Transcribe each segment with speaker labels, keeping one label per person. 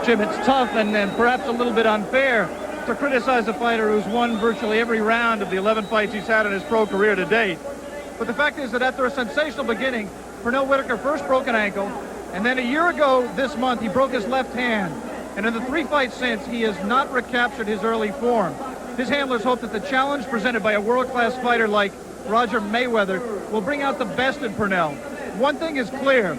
Speaker 1: Jim, it's tough and perhaps a little bit unfair to criticize a fighter who's won virtually every round of the 11 fights he's had in his pro career to date. But the fact is that after a sensational beginning, Pernell Whitaker first broke an ankle, and then a year ago this month he broke his left hand. And in the 3 fights since, he has not recaptured his early form. His handlers hope that the challenge presented by a world-class fighter like Roger Mayweather will bring out the best in Pernell. One thing is clear,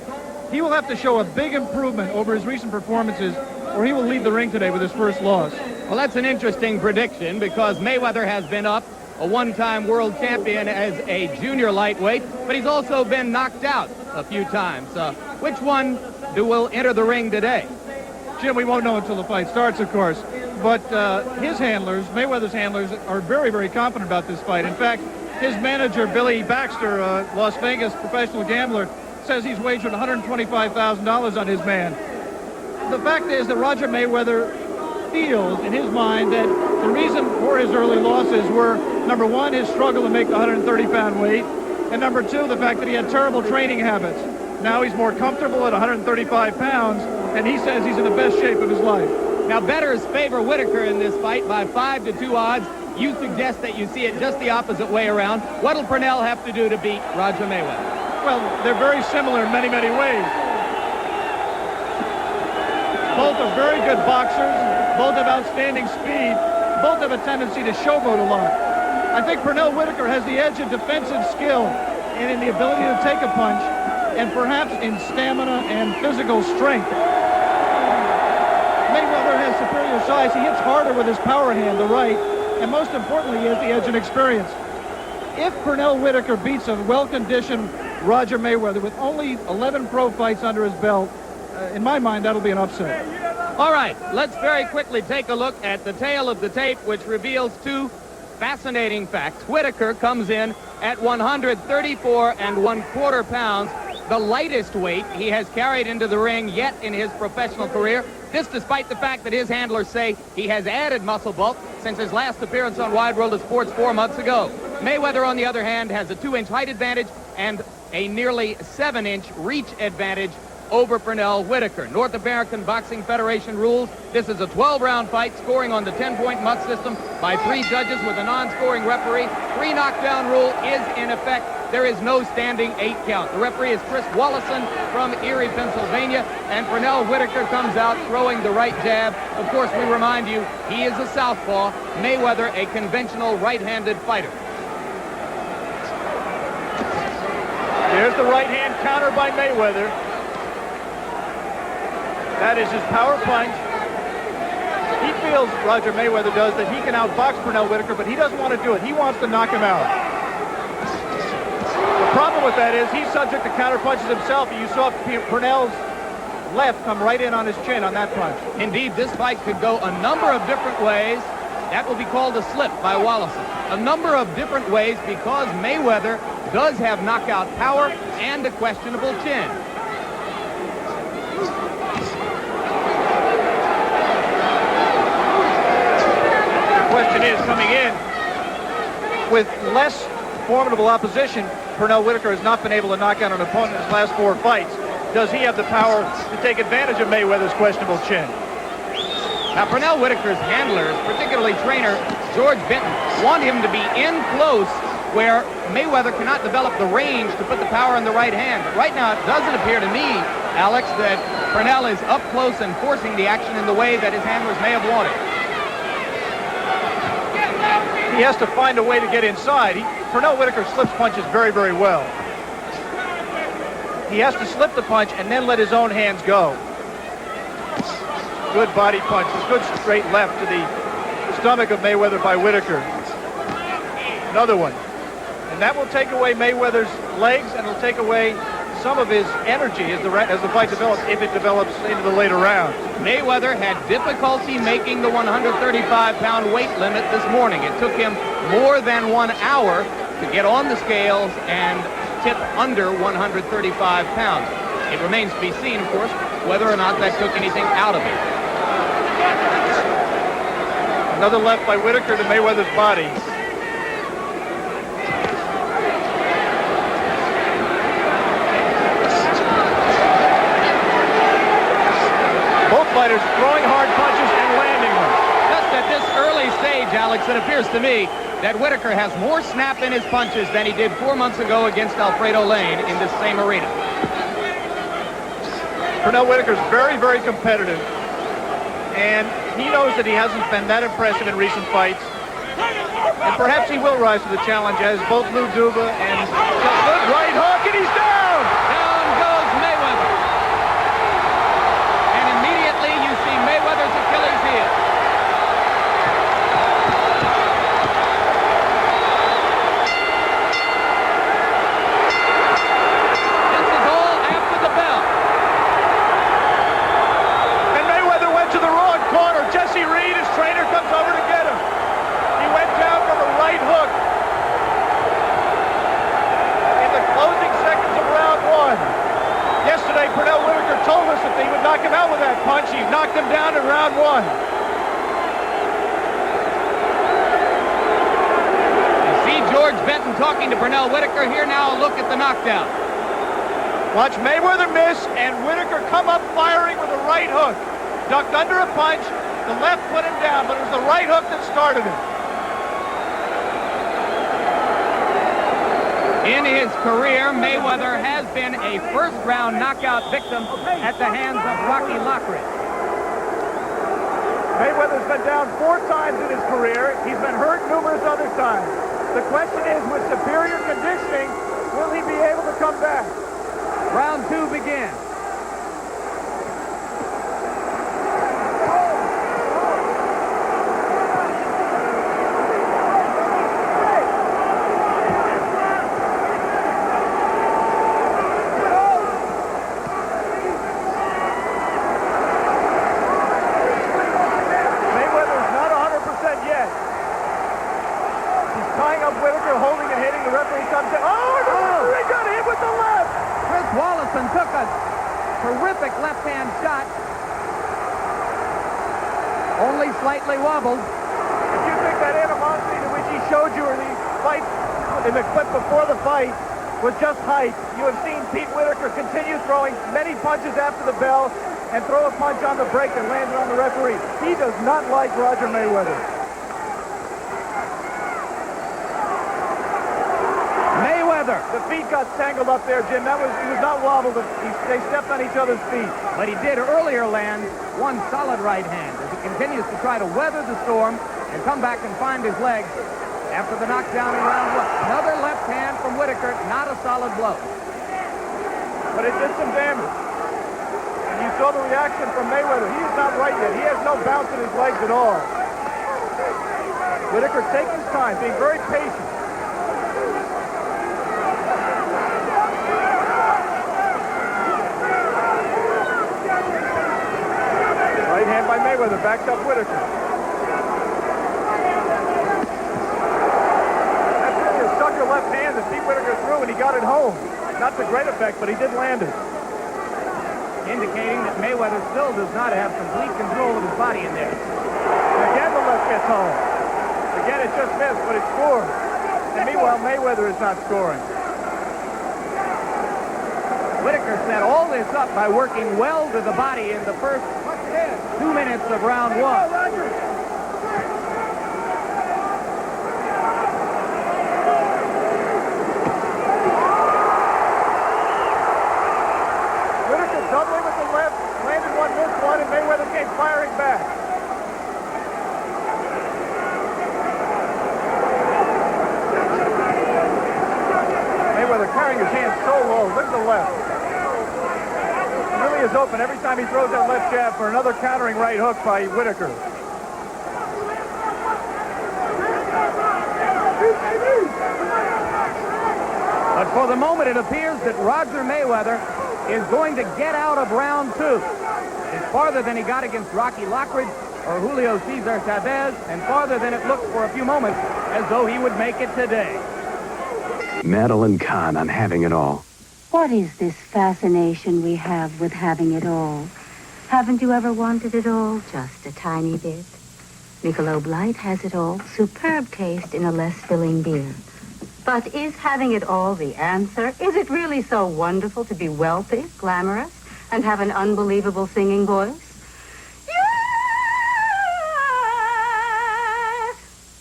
Speaker 1: he will have to show a big improvement over his recent performances, or he will leave the ring today with his first loss.
Speaker 2: Well, that's an interesting prediction because Mayweather has been up, a one-time world champion as a junior lightweight, but he's also been knocked out a few times. Which one will enter the ring today?
Speaker 1: Jim, we won't know until the fight starts, of course. But his handlers, Mayweather's handlers, are very, very confident about this fight. In fact, his manager, Billy Baxter, Las Vegas professional gambler, says he's wagered $125,000 on his man. The fact is that Roger Mayweather feels in his mind that the reason for his early losses were, number one, his struggle to make the 130-pound weight, and number two, the fact that he had terrible training habits. Now he's more comfortable at 135 pounds, and he says he's in the best shape of his life.
Speaker 2: Now, bettors favor Whitaker in this fight by 5-2 odds. You suggest that you see it just the opposite way around. What'll Pernell have to do to beat Roger Mayweather?
Speaker 1: Well, they're very similar in many, many ways. Both are very good boxers. Both have outstanding speed. Both have a tendency to showboat a lot. I think Pernell Whitaker has the edge in defensive skill and in the ability to take a punch, and perhaps in stamina and physical strength. Mayweather has superior size. He hits harder with his power hand, the right, and most importantly, he has the edge in experience. If Pernell Whitaker beats a well-conditioned Roger Mayweather with only 11 pro fights under his belt, in my mind, that'll be an upset.
Speaker 2: All right, let's very quickly take a look at the tail of the tape, which reveals 2 fascinating facts. Whitaker comes in at 134 1/4 pounds, the lightest weight he has carried into the ring yet in his professional career. This despite the fact that his handlers say he has added muscle bulk since his last appearance on Wide World of Sports 4 months ago. Mayweather, on the other hand, has a 2-inch height advantage and a nearly 7-inch reach advantage over Pernell Whitaker. North American Boxing Federation rules. This is a 12-round fight, scoring on the 10-point MUT system by 3 judges with a non-scoring referee. 3 knockdown rule is in effect. There is no standing 8 count. The referee is Chris Wallison from Erie, Pennsylvania, and Pernell Whitaker comes out throwing the right jab. Of course, we remind you, he is a southpaw. Mayweather, a conventional right-handed fighter.
Speaker 1: There's the right-hand counter by Mayweather. That is his power punch. He feels, Roger Mayweather does, that he can outbox Pernell Whitaker, but he doesn't want to do it. He wants to knock him out. The problem with that is he's subject to counter punches himself. You saw Pernell's left come right in on his chin on that punch.
Speaker 2: Indeed, this fight could go a number of different ways. That will be called a slip by Wallison. A number of different ways because Mayweather does have knockout power and a questionable chin.
Speaker 1: The question is, coming in with less formidable opposition, Pernell Whitaker has not been able to knock out an opponent in his last 4 fights. Does he have the power to take advantage of Mayweather's questionable chin?
Speaker 2: Now, Pernell Whitaker's handlers, particularly trainer George Benton, want him to be in close where Mayweather cannot develop the range to put the power in the right hand. But right now, it doesn't appear to me, Alex, that Pernell is up close and forcing the action in the way that his handlers may have wanted.
Speaker 1: He has to find a way to get inside. Pernell Whitaker slips punches very, very well. He has to slip the punch and then let his own hands go. Good body punch, a good straight left to the stomach of Mayweather by Whitaker. Another one. And that will take away Mayweather's legs and will take away some of his energy as the fight develops, if it develops into the later rounds.
Speaker 2: Mayweather had difficulty making the 135-pound weight limit this morning. It took him more than 1 hour to get on the scales and tip under 135 pounds. It remains to be seen, of course, whether or not that took anything out of it.
Speaker 1: Another left by Whitaker to Mayweather's body. Both fighters throwing
Speaker 2: Alex, it appears to me that Whitaker has more snap in his punches than he did 4 months ago against Alfredo Lane in this same arena.
Speaker 1: Pernell Whitaker's very, very competitive. And he knows that he hasn't been that impressive in recent fights. And perhaps he will rise to the challenge as both Lou Duva and good right hook, and he's down!
Speaker 2: Down goes Mayweather. And immediately you see Mayweather's Achilles heel. This is all after the bell.
Speaker 1: And Mayweather went to the wrong corner. Jesse Reed, his trainer, comes over to get him. He went down from a right hook in the closing seconds of round one. Yesterday, Pernell Whitaker told us that he would knock him out with that punch. He knocked him down in round one.
Speaker 2: You see George Benton talking to Pernell Whitaker. Here now, a look at the knockdown.
Speaker 1: Watch Mayweather miss and Whitaker come up firing with a right hook. Ducked under a punch. The left put him down, but it was the right hook that started it.
Speaker 2: In his career, Mayweather has been a first-round knockout victim at the hands of Rocky Lockridge.
Speaker 1: Mayweather's been down 4 times in his career. He's been hurt numerous other times. The question is, with superior conditioning, will he be able to come back?
Speaker 2: Round 2 begins.
Speaker 1: Mayweather's not 100% yet. He's tying up Whitaker, holding and hitting. The referee comes in. Oh, the referee got hit with the left!
Speaker 2: Chris Wallison took a terrific left-hand shot. Only slightly wobbled.
Speaker 1: If you think that animosity to which he showed you in the fight, in the clip before the fight, was just hype, you have seen Pete Whitaker continue throwing many punches after the bell and throw a punch on the break that landed on the referee. He does not like Roger Mayweather.
Speaker 2: Mayweather.
Speaker 1: The feet got tangled up there, Jim. He was not wobbled. They stepped on each other's feet.
Speaker 2: But he did earlier land one solid right hand as he continues to try to weather the storm and come back and find his legs after the knockdown in round 1. Another left hand from Whitaker, not a solid blow.
Speaker 1: But it did some damage. And you saw the reaction from Mayweather. He is not right yet. He has no bounce in his legs at all. Whitaker taking his time, being very patient. Right hand by Mayweather, backs up Whitaker. That's really a sucker left hand that Pete Whitaker threw and he got it home. Not to great effect, but he did land it.
Speaker 2: Indicating that Mayweather still does not have complete control of his body in there.
Speaker 1: Again, the left gets home. Again, it just missed, but it scored. And meanwhile, Mayweather is not scoring.
Speaker 2: Whitaker set all this up by working well to the body in the first 2 minutes of round 1.
Speaker 1: Whitaker doubling with the left, landed one, missed one, and Mayweather came firing back. Mayweather carrying his hands so low. Look at the left. He really is open every time he throws that left jab for another countering right hook by Whitaker.
Speaker 2: But for the moment, it appears that Roger Mayweather is going to get out of round 2. It's farther than he got against Rocky Lockridge or Julio Cesar Chavez, and farther than it looked for a few moments as though he would make it today.
Speaker 3: Madeline Kahn on Having It All.
Speaker 4: What is this fascination we have with having it all? Haven't you ever wanted it all? Just a tiny bit. Michelob Light has it all. Superb taste in a less filling beer. But is having it all the answer? Is it really so wonderful to be wealthy, glamorous, and have an unbelievable singing voice?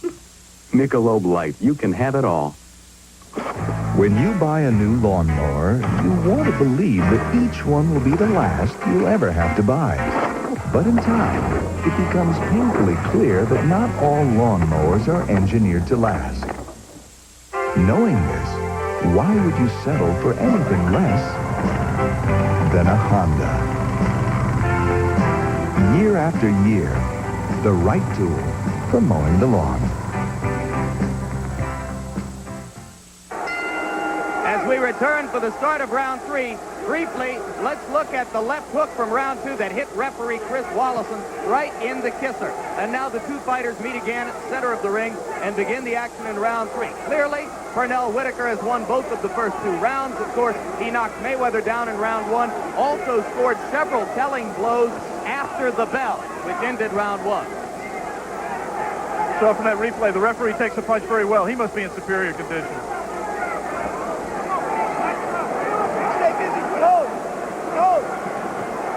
Speaker 4: Yes!
Speaker 3: Michelob Light, you can have it all.
Speaker 5: When you buy a new lawnmower, you want to believe that each one will be the last you'll ever have to buy. But in time, it becomes painfully clear that not all lawnmowers are engineered to last. Knowing this, why would you settle for anything less than a Honda? Year after year, the right tool for mowing the lawn.
Speaker 2: As we return for the start of round 3, briefly, let's look at the left hook from round 2 that hit referee Chris Wallison right in the kisser. And now the two fighters meet again at the center of the ring and begin the action in round 3. Clearly, Pernell Whitaker has won both of the first 2 rounds. Of course, he knocked Mayweather down in round 1, also scored several telling blows after the bell, which ended round 1.
Speaker 1: So from that replay, the referee takes the punch very well. He must be in superior condition.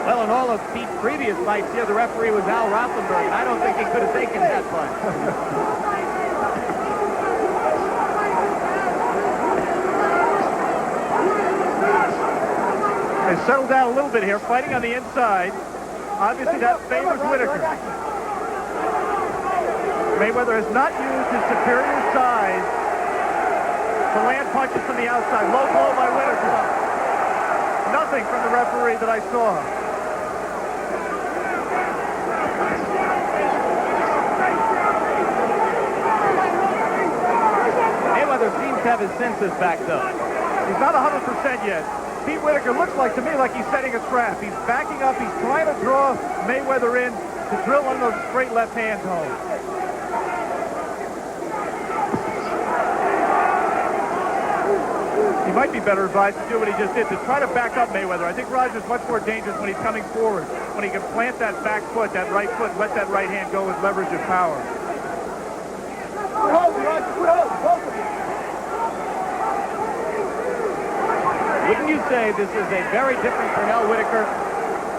Speaker 2: Well, in all of Pete's previous fights here, the referee was Al Rothenberg, and I don't think he could have taken that punch.
Speaker 1: They settled down a little bit here, fighting on the inside. Obviously, that favors Whitaker. Mayweather has not used his superior size to land punches from the outside. Low blow by Whitaker. Nothing from the referee that I saw.
Speaker 2: Mayweather seems to have his senses back, though.
Speaker 1: He's not 100% yet. Pete Whitaker looks like to me like he's setting a trap. He's backing up. He's trying to draw Mayweather in to drill one of those straight left hands home. He might be better advised to do what he just did, to try to back up Mayweather. I think Roger's much more dangerous when he's coming forward, when he can plant that back foot, that right foot, and let that right hand go with leverage and power.
Speaker 2: Wouldn't you say this is a very different Pernell Whitaker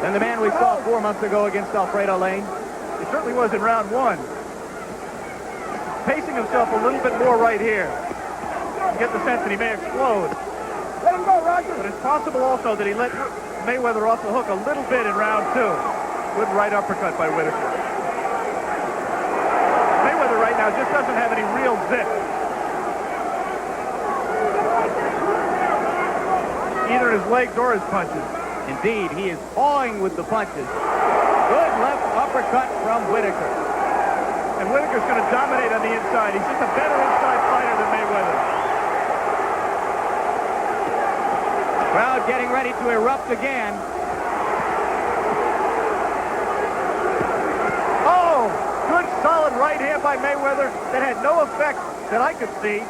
Speaker 2: than the man we saw 4 months ago against Alfredo Lane?
Speaker 1: It certainly was in round 1. Pacing himself a little bit more right here. You get the sense that he may explode.
Speaker 6: Let him go, Roger.
Speaker 1: But it's possible also that he let Mayweather off the hook a little bit in round 2. Good right uppercut by Whitaker. Mayweather right now just doesn't have any real zip. Either his legs or his punches.
Speaker 2: Indeed, he is pawing with the punches. Good left uppercut from Whitaker.
Speaker 1: And Whitaker's going to dominate on the inside. He's just a better inside fighter than Mayweather.
Speaker 2: Crowd getting ready to erupt again.
Speaker 1: Oh, good solid right hand by Mayweather that had no effect that I could see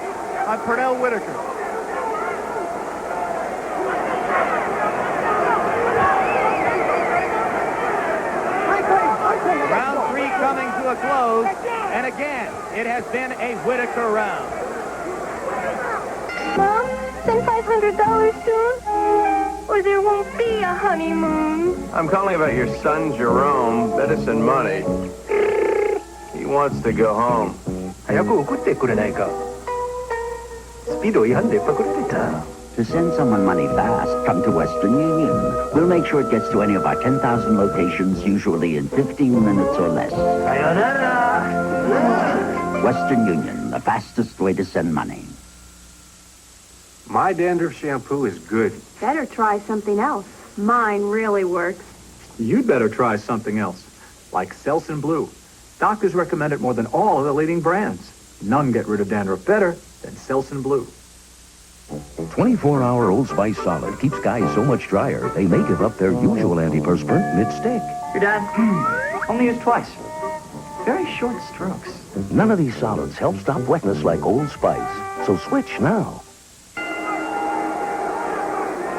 Speaker 1: on Pernell Whitaker.
Speaker 2: Round 3 coming to a close, and again, it has been a Whitaker round.
Speaker 7: Mom, send $500 soon, or there won't be a honeymoon.
Speaker 8: I'm calling about your son, Jerome. Medicine money. He wants to go home.
Speaker 9: 早く送ってくれないか。スピード違反でパクられた。
Speaker 10: To send someone money fast, come to Western Union. We'll make sure it gets to any of our 10,000 locations, usually in 15 minutes or less. Western Union, the fastest way to send money.
Speaker 8: My dandruff shampoo is good.
Speaker 7: Better try something else. Mine really works.
Speaker 11: You'd better try something else, like Selsun Blue. Doctors recommend it more than all of the leading brands. None get rid of dandruff better than Selsun Blue.
Speaker 5: 24-hour Old Spice Solid keeps guys so much drier, they may give up their usual antiperspirant mid-stick.
Speaker 9: Your dad only used twice. Very short strokes.
Speaker 5: None of these solids help stop wetness like Old Spice, so switch now.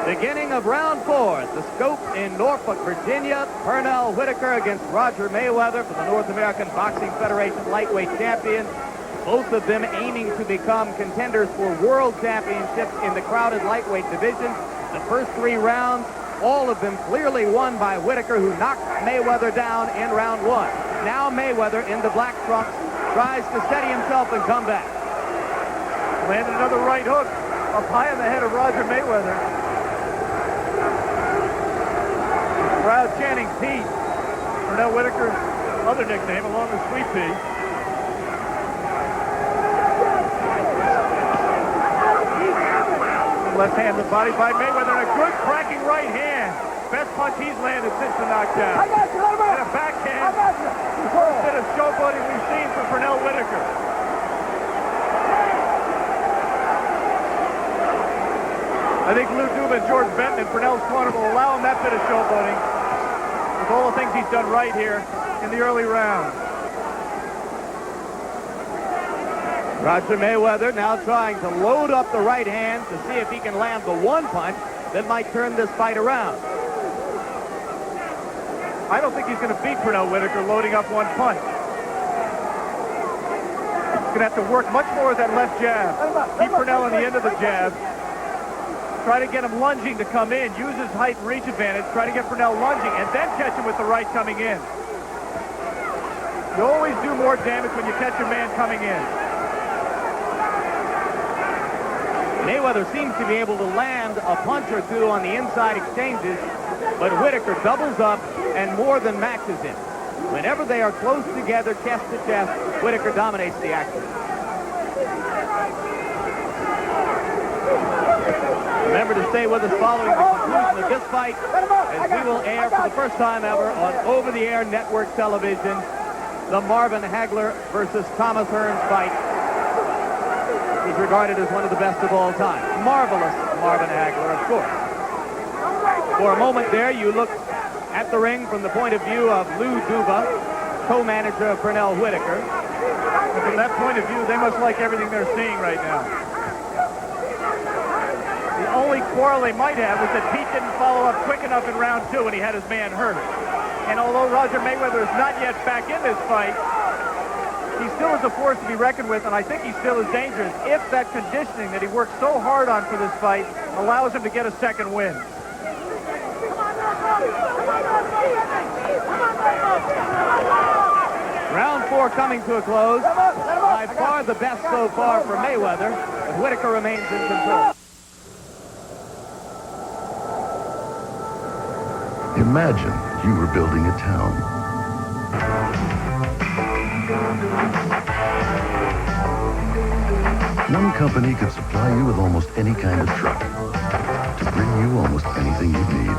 Speaker 2: Beginning of round 4 at the Scope in Norfolk, Virginia. Pernell Whitaker against Roger Mayweather for the North American Boxing Federation lightweight champion. Both of them aiming to become contenders for world championships in the crowded lightweight division. The first 3 rounds, all of them clearly won by Whitaker, who knocked Mayweather down in round 1. Now Mayweather in the black trunks tries to steady himself and come back.
Speaker 1: Landed another right hook up high on the head of Roger Mayweather. Crowd chanting Pete, Pernell Whitaker's other nickname, along with Sweet Pea. Left hand to the body by Mayweather, and a good cracking right hand. Best punch he's landed since the knockdown. And a backhand. First bit of showboating we've seen from Pernell Whitaker. I think Lou Duba and George Benton in Pernell's corner will allow him that bit of showboating with all the things he's done right here in the early rounds.
Speaker 2: Roger Mayweather now trying to load up the right hand to see if he can land the one punch that might turn this fight around.
Speaker 1: I don't think he's going to beat Pernell Whitaker loading up one punch. He's going to have to work much more with that left jab. Keep Pernell on the end of the jab. Try to get him lunging to come in. Use his height and reach advantage. Try to get Pernell lunging and then catch him with the right coming in. You always do more damage when you catch a man coming in.
Speaker 2: Mayweather seems to be able to land a punch or two on the inside exchanges, but Whitaker doubles up and more than matches him. Whenever they are close together, chest to chest, Whitaker dominates the action. Remember to stay with us following the conclusion of this fight, as we will air for the first time ever on over-the-air network television, the Marvin Hagler versus Thomas Hearns fight. He's regarded as one of the best of all time. Marvelous Marvin Hagler, of course. For a moment there, you looked at the ring from the point of view of Lou Duba, co-manager of Pernell Whitaker.
Speaker 1: And from that point of view, they must like everything they're seeing right now. The only quarrel they might have was that Pete didn't follow up quick enough in round two when he had his man hurt. And although Roger Mayweather is not yet back in this fight, he still is a force to be reckoned with, and I think he still is dangerous if that conditioning that he worked so hard on for this fight allows him to get a second win.
Speaker 2: Round four coming to a close. By far the best so far for Mayweather, but Whitaker remains in control.
Speaker 5: Imagine you were building a town. One company could supply you with almost any kind of truck to bring you almost anything you'd need.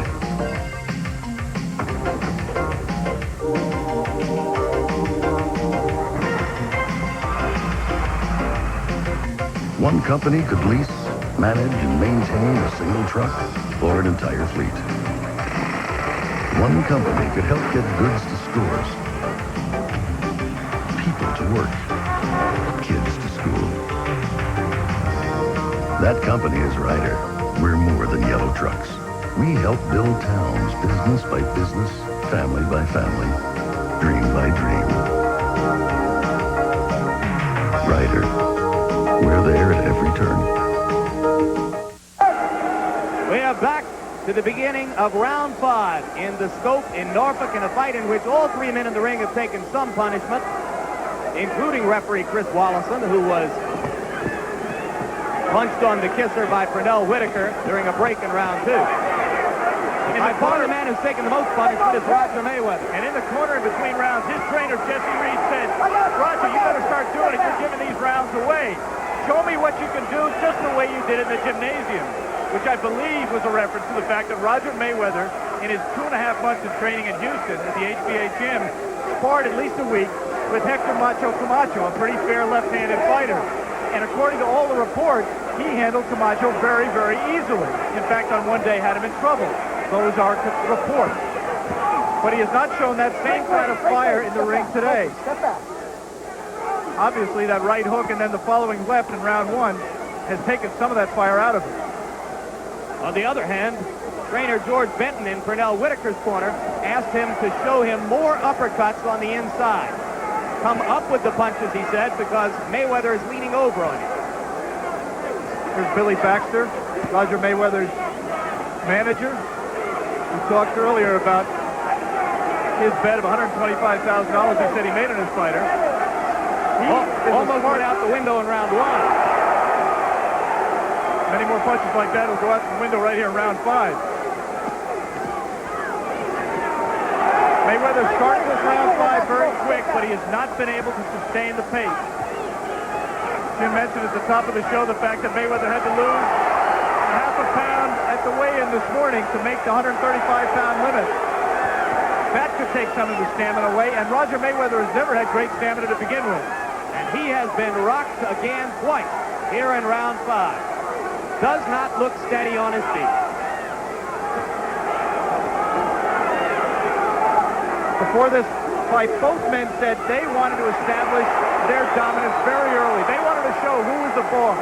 Speaker 5: One company could lease, manage, and maintain a single truck or an entire fleet. One company could help get goods to stores, people to work, kids to school. That company is Ryder. We're more than yellow trucks. We help build towns, business by business, family by family, dream by dream. Ryder. We're there at every turn.
Speaker 2: We are back to the beginning of round five in the Scope in Norfolk, in a fight in which all three men in the ring have taken some punishment, including referee Chris Wallison, who was punched on the kisser by Pernell Whitaker during a break in round two. And by far the man who's taken the most punishment is Roger Mayweather.
Speaker 1: And in the corner in between rounds, his trainer Jesse Reed said, Roger, you better start doing it. You're giving these rounds away. Show me what you can do just the way you did it in the gymnasium, which I believe was a reference to the fact that Roger Mayweather, in his 2.5 months of training in Houston at the HBA gym, sparred at least a week with Hector Macho Camacho, a pretty fair left-handed fighter. And according to all the reports, he handled Camacho very, very easily. In fact, on one day had him in trouble. Those are reports. But he has not shown that same kind of fire in the ring today. Obviously, that right hook and then the following left in round one has taken some of that fire out of him.
Speaker 2: On the other hand, trainer George Benton in Pernell Whitaker's corner asked him to show him more uppercuts on the inside. Come up with the punches, he said, because Mayweather is leaning over on him.
Speaker 1: Here's Billy Baxter, Roger Mayweather's manager. We talked earlier about his bet of $125,000 he said he made on his fighter.
Speaker 2: Almost went out the window in round 1.
Speaker 1: Many more punches like that will go out the window right here in round 5. Mayweather started this round 5 very quick, but he has not been able to sustain the pace. Jim mentioned at the top of the show the fact that Mayweather had to lose half a pound at the weigh-in this morning to make the 135-pound limit. That could take some of the stamina away, and Roger Mayweather has never had great stamina to begin with.
Speaker 2: And he has been rocked again twice here in round 5. Does not look steady on his feet.
Speaker 1: Before this fight, both men said they wanted to establish their dominance very early. They wanted to show who was the boss.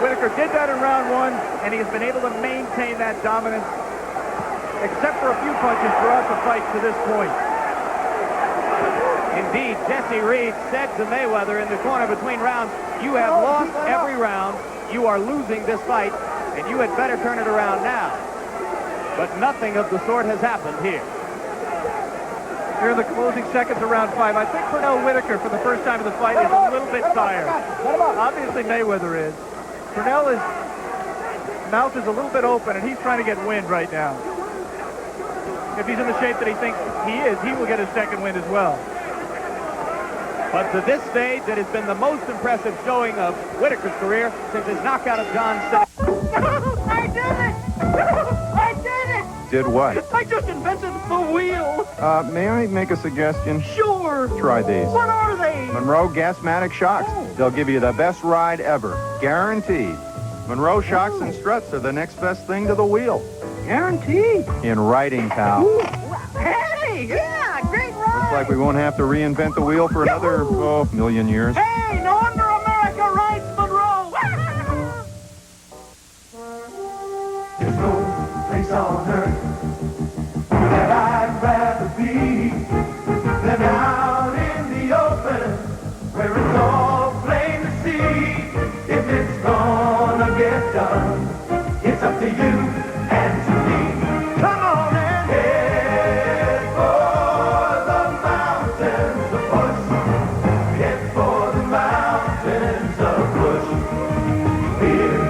Speaker 1: Whitaker did that in round 1, and he has been able to maintain that dominance, except for a few punches throughout the fight to this point.
Speaker 2: Indeed, Jesse Reed said to Mayweather in the corner between rounds, "You have lost every round. You are losing this fight, and you had better turn it around now." But nothing of the sort has happened here.
Speaker 1: Here in the closing seconds of round 5, I think Pernell Whitaker, for the first time in the fight, is a little bit tired. Obviously, Mayweather is. Pernell's mouth is a little bit open, and he's trying to get wind right now. If he's in the shape that he thinks he is, he will get his second win as well.
Speaker 2: But to this stage, it has been the most impressive showing of Whitaker's career since his knockout of John Cena.
Speaker 7: I did it! I did it!
Speaker 6: Did what?
Speaker 7: I just invented the wheel.
Speaker 6: May I make a suggestion?
Speaker 7: Sure.
Speaker 6: Try these.
Speaker 7: What are they?
Speaker 6: Monroe Gasmatic Shocks. They'll give you the best ride ever. Guaranteed. Monroe Shocks and Struts are the next best thing to the wheel.
Speaker 7: Guaranteed.
Speaker 6: In writing, pal.
Speaker 7: Hey, yeah, great ride.
Speaker 6: Looks like we won't have to reinvent the wheel for another, million years.
Speaker 7: Hey, no wonder America rides Monroe.
Speaker 12: There's no place on earth that I'd rather be than out in the open where it's all plain to see. If it's gonna get done, it's up to you and to me. Come on and head for the mountains of Bush. Head for the mountains of Bush. Here.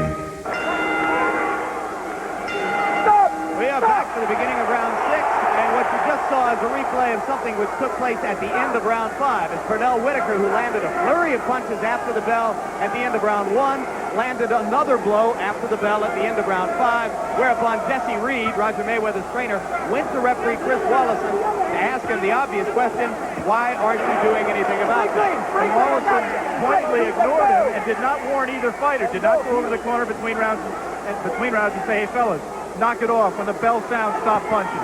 Speaker 2: We are back to the beginning of round 6, and what you just saw is a replay of something which took place at the end of round 5. As Pernell Whitaker, who landed a flurry of punches after the bell at the end of round 1, landed another blow after the bell at the end of round 5, whereupon Jesse Reed, Roger Mayweather's trainer, went to referee Chris Wallison to ask him the obvious question, why aren't you doing anything about this?
Speaker 1: And Wallison pointedly ignored him and did not warn either fighter, did not go over the corner between rounds and say, hey, fellas, knock it off. When the bell sounds, stop punching.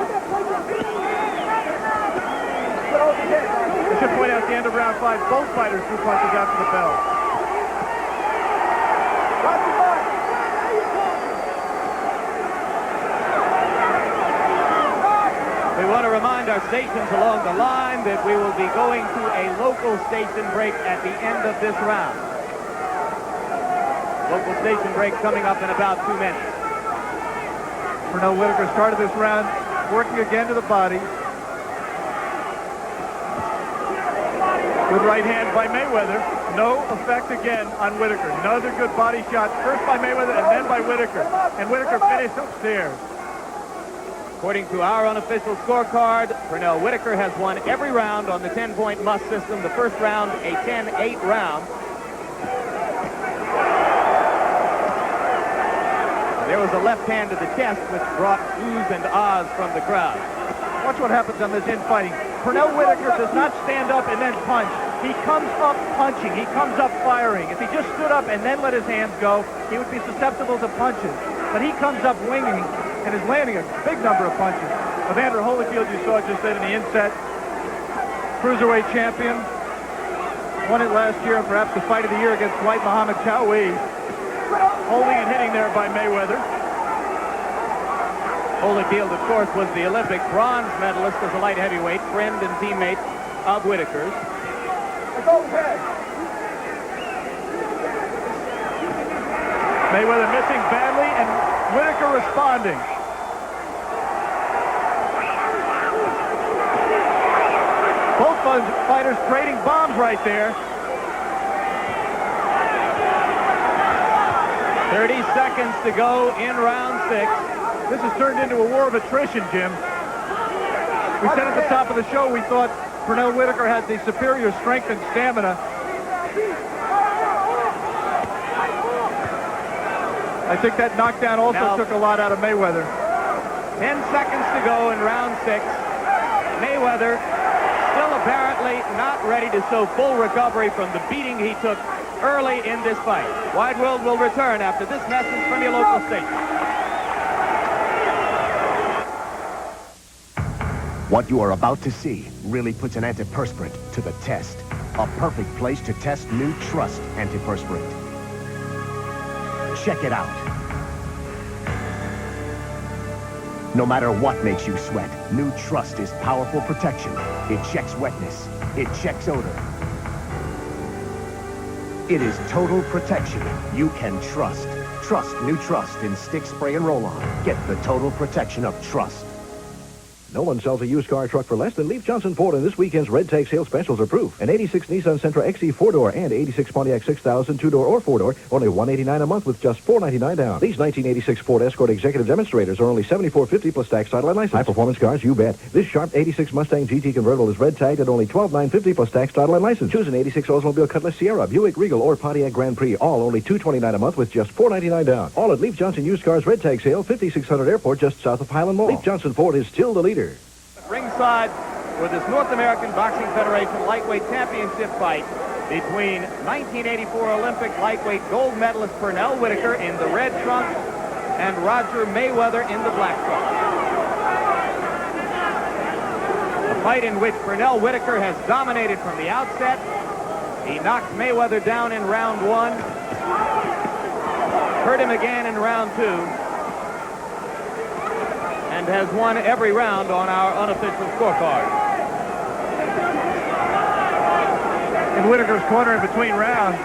Speaker 1: I should point out at the end of round 5, both fighters threw punches after the bell.
Speaker 2: We want to remind our stations along the line that we will be going to a local station break at the end of this round. Local station break coming up in about 2 minutes.
Speaker 1: Pernell Whitaker started this round working again to the body. Good right hand by Mayweather. No effect again on Whitaker. Another good body shot, first by Mayweather and then by Whitaker. And Whitaker finished upstairs.
Speaker 2: According to our unofficial scorecard, Pernell Whitaker has won every round on the 10-point must system. The first round, a 10-8 round. There was a left hand to the chest, which brought oohs and ahs from the crowd.
Speaker 1: Watch what happens on this infighting. Pernell Whitaker does not stand up and then punch. He comes up punching. He comes up firing. If he just stood up and then let his hands go, he would be susceptible to punches. But he comes up winging and is landing a big number of punches. Evander Holyfield, you saw just then in the inset. Cruiserweight champion. Won it last year, perhaps the fight of the year against Dwight Muhammad Chowie. Holding and hitting there by Mayweather.
Speaker 2: Holyfield, of course, was the Olympic bronze medalist as a light heavyweight, friend and teammate of Whitaker's.
Speaker 1: Mayweather missing badly and Whitaker responding. Both fighters trading bombs right there.
Speaker 2: 30 seconds to go in round 6.
Speaker 1: This has turned into a war of attrition, Jim. We said at the top of the show we thought Pernell Whitaker had the superior strength and stamina. I think that knockdown also took a lot out of Mayweather.
Speaker 2: 10 seconds to go in round 6. Mayweather still apparently not ready to show full recovery from the beating he took early in this fight. Wide World will return after this message from your local station.
Speaker 13: What you are about to see really puts an antiperspirant to the test. A perfect place to test new Trust antiperspirant. Check it out. No matter what makes you sweat, new Trust is powerful protection. It checks wetness. It checks odor. It is total protection you can trust. Trust new Trust in stick, spray, and roll-on. Get the total protection of Trust.
Speaker 5: No one sells a used car truck for less than Leaf Johnson Ford, and this weekend's Red Tag sale specials are proof. An 86 Nissan Sentra XE 4-door and 86 Pontiac 6000 2-door or 4-door, only $189 a month with just $499 down. These 1986 Ford Escort Executive Demonstrators are only $74.50 plus tax, title, and license. High-performance cars, you bet. This sharp 86 Mustang GT convertible is red tagged at only $12,950 plus tax, title, and license. Choose an 86 Oldsmobile Cutlass Sierra, Buick Regal, or Pontiac Grand Prix, all only $229 a month with just $499 down. All at Leaf Johnson Used Cars Red Tag sale, 5600 Airport, just south of Highland Mall. Leaf Johnson Ford is still the leader.
Speaker 2: Ringside with this North American Boxing Federation lightweight championship fight between 1984 Olympic lightweight gold medalist Pernell Whitaker in the red trunks and Roger Mayweather in the black trunks. A fight in which Pernell Whitaker has dominated from the outset. He knocked Mayweather down in round 1, hurt him again in round 2, and has won every round on our unofficial scorecard.
Speaker 1: In Whitaker's corner in between rounds,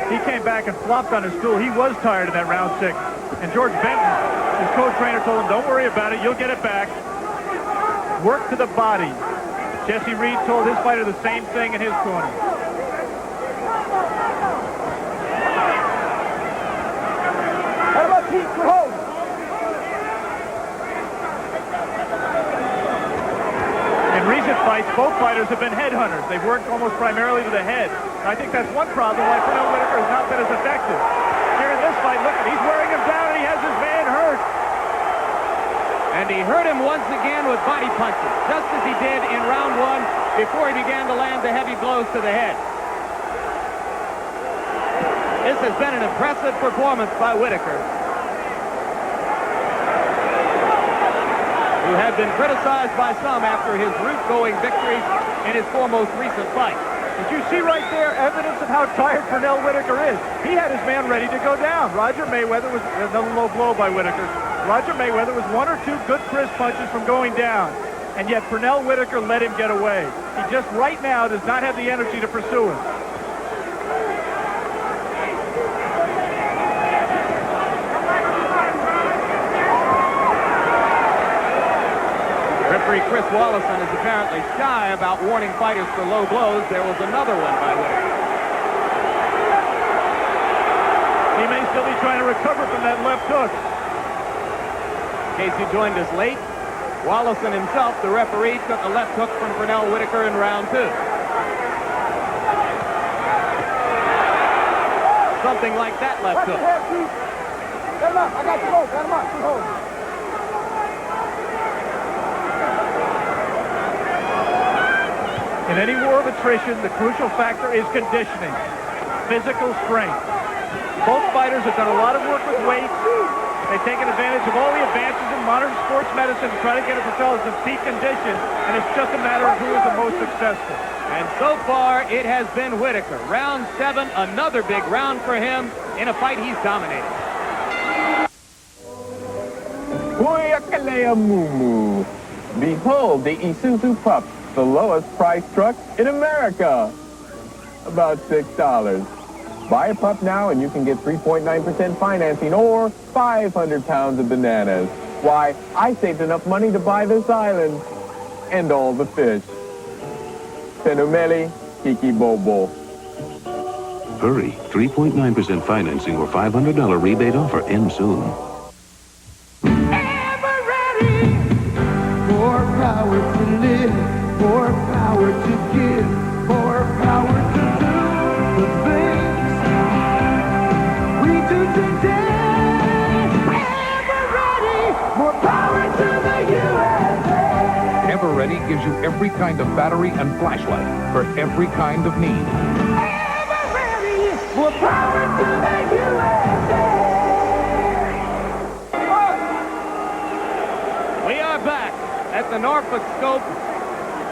Speaker 1: he came back and flopped on his stool. He was tired in that round 6. And George Benton, his co-trainer, told him, don't worry about it, you'll get it back. Work to the body. Jesse Reed told his fighter the same thing in his corner.
Speaker 12: How about Pete Hold?
Speaker 1: In recent fights, both fighters have been headhunters. They've worked almost primarily to the head. And I think that's one problem why Pernell Whitaker has not been as effective. Here in this fight, look, he's wearing him down and he has his man hurt.
Speaker 2: And he hurt him once again with body punches, just as he did in round 1 before he began to land the heavy blows to the head. This has been an impressive performance by Whitaker, who had been criticized by some after his root-going victories in his 4 most recent fights.
Speaker 1: Did you see right there evidence of how tired Pernell Whitaker is? He had his man ready to go down. Roger Mayweather was another low blow by Whitaker. Roger Mayweather was 1 or 2 good crisp punches from going down, and yet Pernell Whitaker let him get away. He just right now does not have the energy to pursue him.
Speaker 2: Referee Chris Wallison is apparently shy about warning fighters for low blows. There was another one by Whitaker.
Speaker 1: He may still be trying to recover from that left hook.
Speaker 2: In case you joined us late, Wallison himself, the referee, took a left hook from Pernell Whitaker in round 2. Something like that left hook.
Speaker 12: Get him up. I got you both. Got him up. Two holds.
Speaker 1: In any war of attrition, the crucial factor is conditioning, physical strength. Both fighters have done a lot of work with weights. They've taken advantage of all the advances in modern sports medicine to try to get themselves in peak condition, and it's just a matter of who is the most successful.
Speaker 2: And so far, it has been Whitaker. Round 7, another big round for him in a fight he's dominated.
Speaker 8: Huyakalea Mumu. Behold the Isuzu Pup, the lowest priced truck in America. About $6. Buy a pup now and you can get 3.9% financing or 500 pounds of bananas. Why, I saved enough money to buy this island and all the fish. Penumeli Kiki Bobo.
Speaker 3: Hurry, 3.9% financing or $500 rebate offer ends soon.
Speaker 12: More power to live, more power to give, more power to do the things we do today. Ever ready, more power to the USA.
Speaker 14: Ever Ready gives you every kind of battery and flashlight for every kind of need.
Speaker 12: Ever ready, more power to the USA.
Speaker 2: We are back at the Norfolk Scope,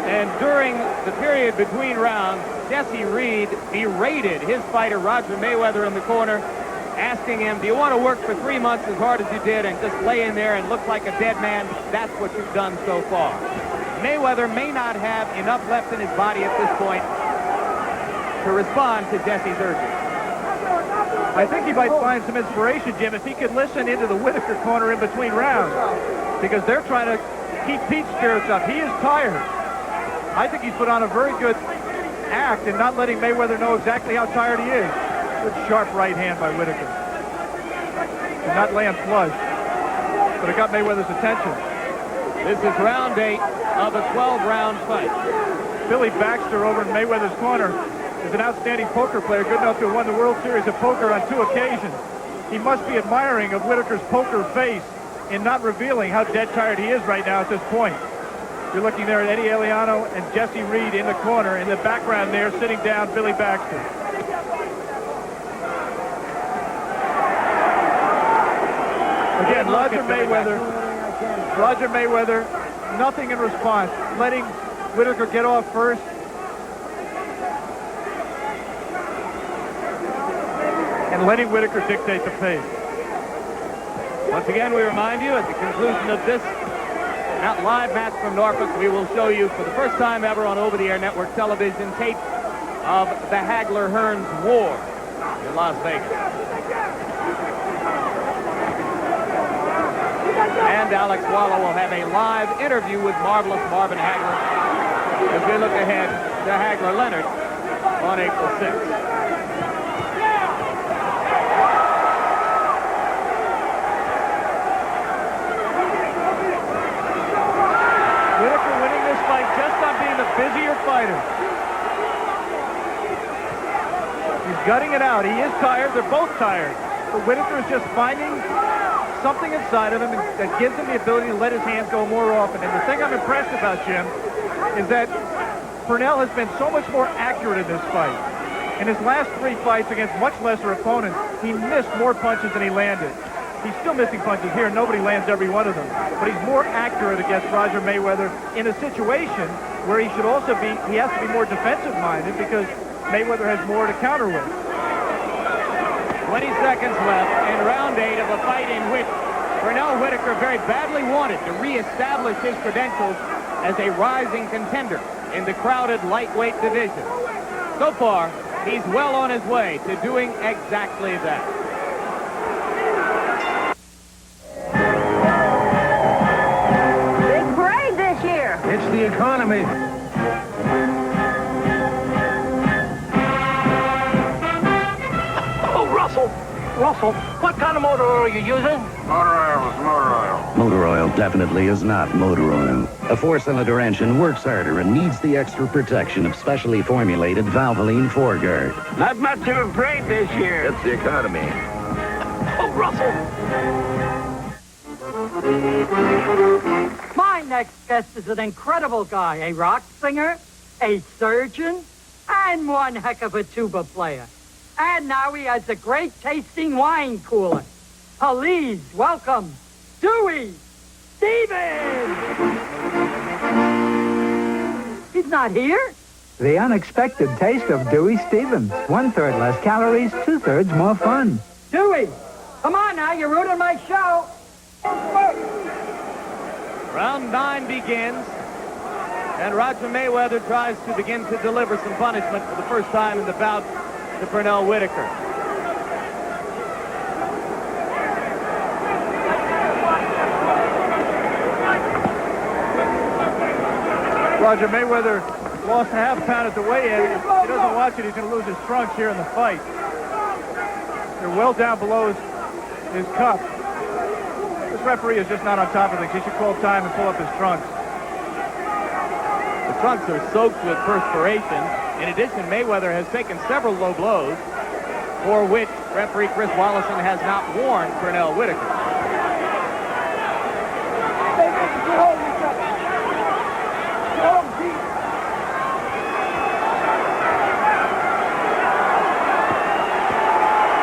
Speaker 2: and during the period between rounds, Jesse Reed berated his fighter Roger Mayweather in the corner, asking him, do you want to work for 3 months as hard as you did and just lay in there and look like a dead man? That's what you've done so far. Mayweather may not have enough left in his body at this point to respond to Jesse's urging.
Speaker 1: I think he might find some inspiration, Jim, if he could listen into the Whitaker corner in between rounds, because they're trying to keep Pete's spirits up. He is tired. I think he's put on a very good act in not letting Mayweather know exactly how tired he is. Good sharp right hand by Whitaker. Did not land flush, but it got Mayweather's attention.
Speaker 2: This is round 8 of a 12-round fight.
Speaker 1: Billy Baxter over in Mayweather's corner is an outstanding poker player, good enough to have won the World Series of Poker on 2 occasions. He must be admiring of Whitaker's poker face in not revealing how dead tired he is right now at this point. You're looking there at Eddie Eliano and Jesse Reed in the corner. In the background there, sitting down, Billy Baxter. Again, Roger Mayweather, nothing in response, letting Whitaker get off first. And letting Whitaker dictate the pace.
Speaker 2: Once again, we remind you, at the conclusion of this live match from Norfolk, we will show you for the first time ever on over-the-air network television tape of the Hagler-Hearns War in Las Vegas. And Alex Wallow will have a live interview with Marvelous Marvin Hagler as we look ahead to Hagler-Leonard on April 6th.
Speaker 1: Whitaker winning this fight just on being the busier fighter. He's gutting it out. He is tired. They're both tired. But Whitaker is just finding something inside of him that gives him the ability to let his hands go more often. And the thing I'm impressed about, Jim, is that Pernell has been so much more accurate in this fight. In his last 3 fights against much lesser opponents, he missed more punches than he landed. He's still missing punches here. Nobody lands every one of them. But he's more accurate against Roger Mayweather in a situation where he should also be, he has to be more defensive-minded because Mayweather has more to counter with.
Speaker 2: 20 seconds left in round 8 of a fight in which Pernell Whitaker very badly wanted to reestablish his credentials as a rising contender in the crowded lightweight division. So far, he's well on his way to doing exactly that.
Speaker 7: Big parade this year.
Speaker 14: It's the economy.
Speaker 9: Russell, what kind of motor oil are you using?
Speaker 15: Motor oil is motor oil.
Speaker 3: Motor oil definitely is not motor oil. A 4-cylinder engine works harder and needs the extra protection of specially formulated Valvoline 4-guard.
Speaker 15: Not much of a parade this year.
Speaker 13: It's the economy.
Speaker 9: Oh, Russell.
Speaker 16: My next guest is an incredible guy, a rock singer, a surgeon, and one heck of a tuba player. And now he has a great-tasting wine cooler. Please welcome Dewey Stevens! He's not here?
Speaker 17: The unexpected taste of Dewey Stevens. 1/3 less calories, 2/3 more fun.
Speaker 16: Dewey, come on now, you're ruining my show.
Speaker 2: Round 9 begins, and Roger Mayweather tries to begin to deliver some punishment for the first time in the bout to Pernell Whitaker.
Speaker 1: Roger Mayweather lost a half pound at the weigh-in. If he doesn't watch it, he's going to lose his trunks here in the fight. They're well down below his cup. This referee is just not on top of things. He should call time and pull up his trunks.
Speaker 2: The trunks are soaked with perspiration. In addition, Mayweather has taken several low blows, for which referee Chris Wallison has not warned Pernell Whitaker.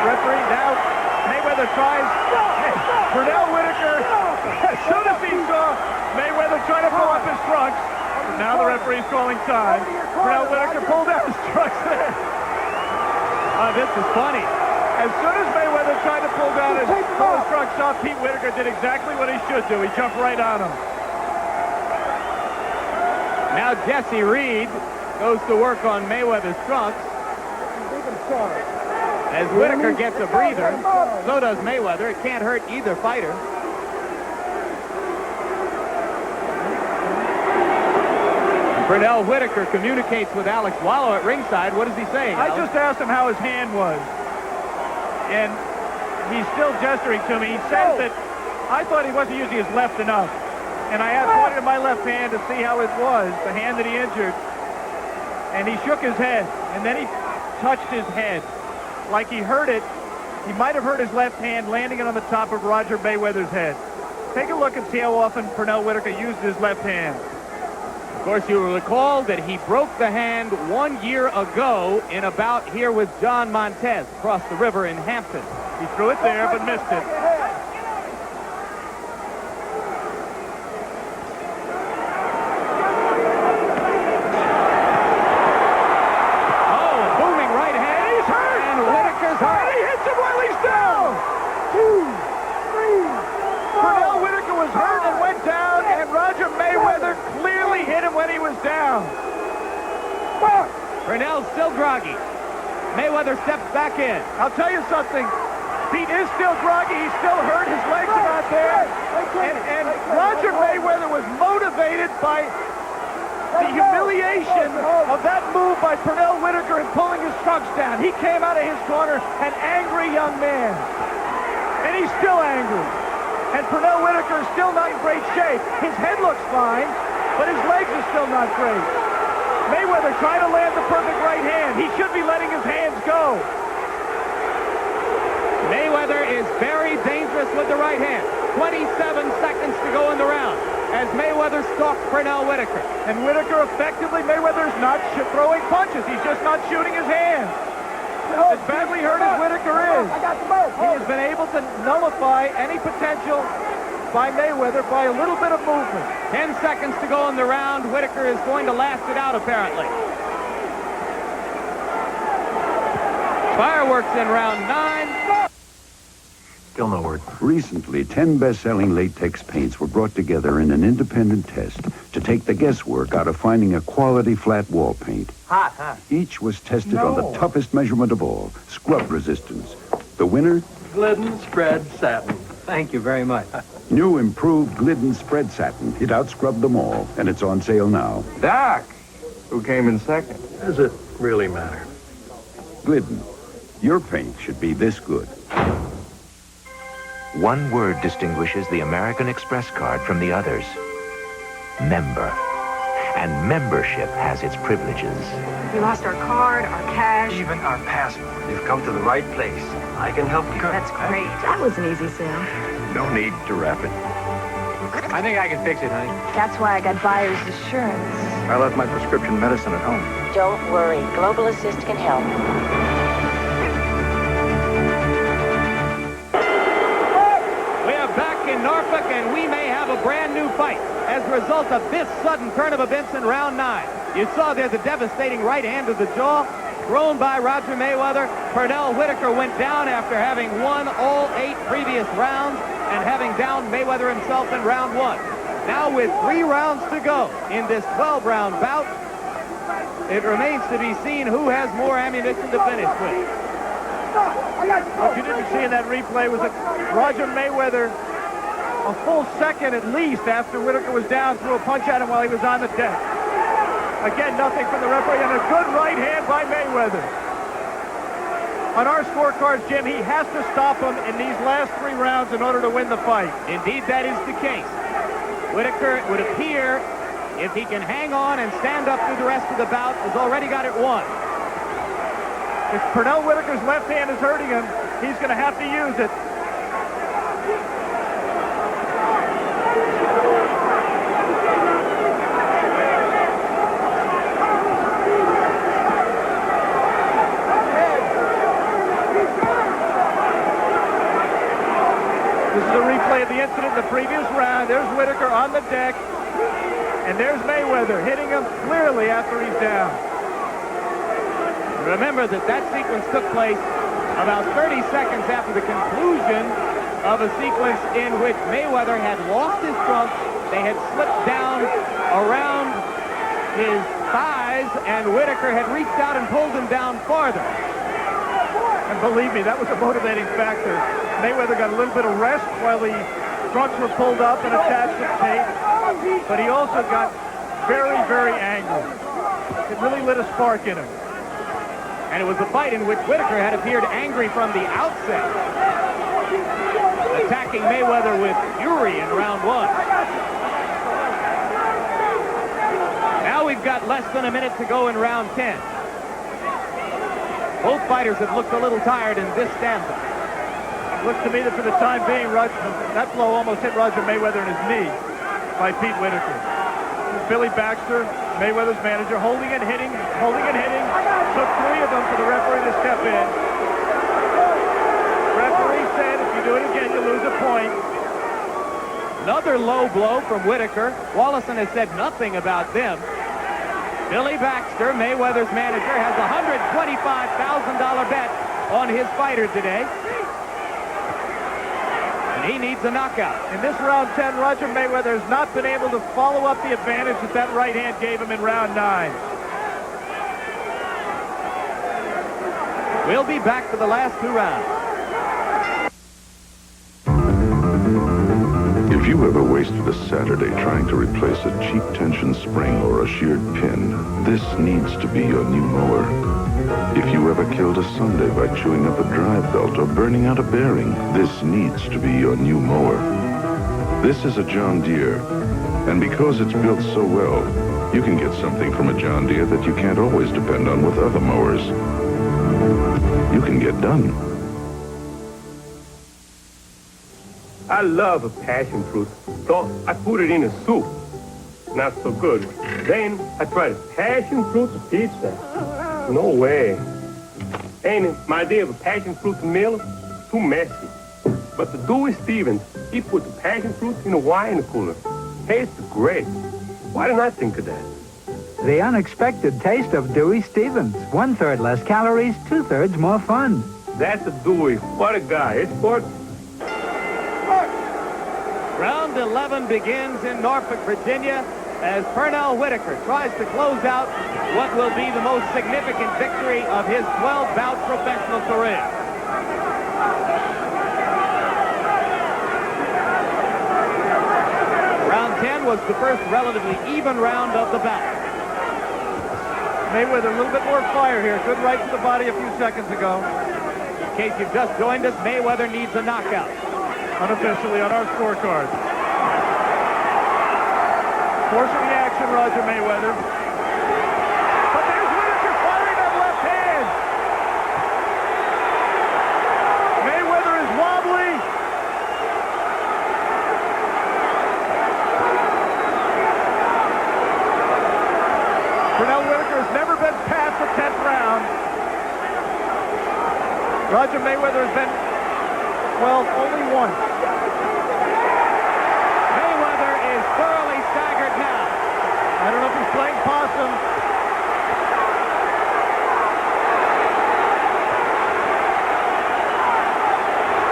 Speaker 1: Referee now, Mayweather tries. Pernell Whitaker, as soon as he saw Mayweather trying to pull up his trunks, now the referee's calling time. Pernell Whitaker pulled out his trunks there. This is funny. As soon as Mayweather tried to pull his trunks off, Pete Whitaker did exactly what he should do. He jumped right on him.
Speaker 2: Now Jesse Reed goes to work on Mayweather's trunks. As Whitaker gets a breather, so does Mayweather. It can't hurt either fighter. Pernell Whitaker communicates with Alex Wallow at ringside. What is he saying,
Speaker 1: I
Speaker 2: Alex?
Speaker 1: just asked him how his hand was. And he's still gesturing to me. He says that I thought he wasn't using his left enough. And I pointed to my left hand to see how it was, the hand that he injured. And he shook his head. And then he touched his head. Like he heard it. He might have heard his left hand landing it on the top of Roger Mayweather's head. Take a look and see how often Pernell Whitaker used his left hand.
Speaker 2: Of course, you will recall that he broke the hand 1 year ago in a bout here with John Montez across the river in Hampton.
Speaker 1: He threw it there, but missed it.
Speaker 2: Oh, a booming right hand.
Speaker 1: He's hurt!
Speaker 2: And Whitaker's hurt.
Speaker 1: And he hits him while he's down! 2, 3, Pernell Whitaker was hurt and went down, and Roger Mayweather clearly hit him when he was down.
Speaker 2: Pernell's still groggy. Mayweather steps back in.
Speaker 1: I'll tell you something. Pete is still groggy. He's still hurt. His legs are not there. And Roger Mayweather was motivated by the humiliation of that move by Pernell Whitaker in pulling his trunks down. He came out of his corner an angry young man. And he's still angry. And Pernell Whitaker is still not in great shape. His head looks fine, but his legs are still not great. Mayweather trying to land the perfect right hand. He should be letting his hands go.
Speaker 2: Mayweather is very dangerous with the right hand. 27 seconds to go in the round as Mayweather stalks Pernell Whitaker.
Speaker 1: And Whitaker effectively, Mayweather's not throwing punches. He's just not shooting his hands. As badly hurt as Whitaker is, he has been able to nullify any potential by Mayweather by a little bit of movement.
Speaker 2: 10 seconds to go in the round. Whitaker is going to last it out, apparently. Fireworks in round 9.
Speaker 13: Still no word.
Speaker 3: Recently, 10 best-selling latex paints were brought together in an independent test to take the guesswork out of finding a quality flat wall paint.
Speaker 9: Hot, huh?
Speaker 3: Each was tested on the toughest measurement of all, scrub resistance. The winner?
Speaker 9: Glidden Spread Satin. Thank you very much.
Speaker 3: New improved Glidden Spread Satin. It outscrubbed them all, and it's on sale now.
Speaker 6: Doc, who came in second?
Speaker 9: Does it really matter?
Speaker 3: Glidden. Your paint should be this good.
Speaker 18: One word distinguishes the American Express card from the others. Member. And membership has its privileges.
Speaker 19: We lost our card, our cash.
Speaker 9: Even our passport. You've come to the right place. I can help you.
Speaker 19: That's great. That was an easy sale.
Speaker 3: No need to wrap it.
Speaker 9: I think I can fix it, honey.
Speaker 19: That's why I got buyer's assurance.
Speaker 6: I left my prescription medicine at home.
Speaker 4: Don't worry. Global Assist can help.
Speaker 2: We are back in Norfolk, and we may have a brand new fight as a result of this sudden turn of events in round 9. You saw there the devastating right hand to the jaw thrown by Roger Mayweather. Pernell Whitaker went down after having won all 8 previous rounds and having downed Mayweather himself in round 1. Now with 3 rounds to go in this 12-round bout, it remains to be seen who has more ammunition to finish with.
Speaker 1: What you didn't see in that replay was that Roger Mayweather, a full second at least after Whitaker was down, threw a punch at him while he was on the deck. Again, nothing from the referee, and a good right hand by Mayweather. On our scorecards, Jim, he has to stop him in these last 3 rounds in order to win the fight.
Speaker 2: Indeed, that is the case. Whitaker, it would appear, if he can hang on and stand up through the rest of the bout, has already got it won.
Speaker 1: If Pernell Whitaker's left hand is hurting him, he's going to have to use it. This is a replay of the incident in the previous round. There's Whitaker on the deck, and there's Mayweather hitting him clearly after he's down.
Speaker 2: Remember that sequence took place about 30 seconds after the conclusion of a sequence in which Mayweather had lost his trunk. They had slipped down around his thighs, and Whitaker had reached out and pulled him down farther.
Speaker 1: And believe me, that was a motivating factor. Mayweather got a little bit of rest while the trunks were pulled up and attached with tape, but he also got very, very angry. It really lit a spark in him.
Speaker 2: And it was a fight in which Whitaker had appeared angry from the outset, attacking Mayweather with fury in round 1. Now we've got less than a minute to go in round 10. Both fighters have looked a little tired in this stanza.
Speaker 1: It looks to me that for the time being, that blow almost hit Roger Mayweather in his knee by Pete Whitaker. Billy Baxter, Mayweather's manager, holding and hitting. Took 3 of them for the referee to step in. Referee said, if you do it again, you lose a point.
Speaker 2: Another low blow from Whitaker. Wallison has said nothing about them. Billy Baxter, Mayweather's manager, has a $125,000 bet on his fighter today. And he needs a knockout.
Speaker 1: In this round 10, Roger Mayweather has not been able to follow up the advantage that right hand gave him in round 9.
Speaker 2: We'll be back for the last 2 rounds.
Speaker 20: If you ever wasted a Saturday trying to replace a cheap tension spring or a sheared pin, this needs to be your new mower. If you ever killed a Sunday by chewing up a drive belt or burning out a bearing, this needs to be your new mower. This is a John Deere, and because it's built so well, you can get something from a John Deere that you can't always depend on with other mowers. You can get done.
Speaker 9: I love a passion fruit, so I put it in a soup. Not so good. Then I tried a passion fruit pizza. No way. And my idea of a passion fruit meal, too messy. But the Dewey Stevens, he put the passion fruit in a wine cooler. Tastes great. Why didn't I think of that?
Speaker 17: The unexpected taste of Dewey Stevens. 1/3 less calories, 2/3 more fun.
Speaker 9: That's a Dewey. What a guy. It's sport.
Speaker 2: Round 11 begins in Norfolk, Virginia, as Pernell Whitaker tries to close out what will be the most significant victory of his 12-bout professional career. Round 10 was the first relatively even round of the bout.
Speaker 1: Mayweather, a little bit more fire here. Good right to the body a few seconds ago.
Speaker 2: In case you've just joined us, Mayweather needs a knockout.
Speaker 1: Unofficially on our scorecard. Forcing the action, Roger Mayweather. But there's Whitaker firing that left hand. Mayweather is wobbly. Pernell Whitaker has never been past the 10th round. Roger Mayweather has been, well, only once.
Speaker 2: Mayweather is thoroughly staggered now.
Speaker 1: I don't know if he's playing possum.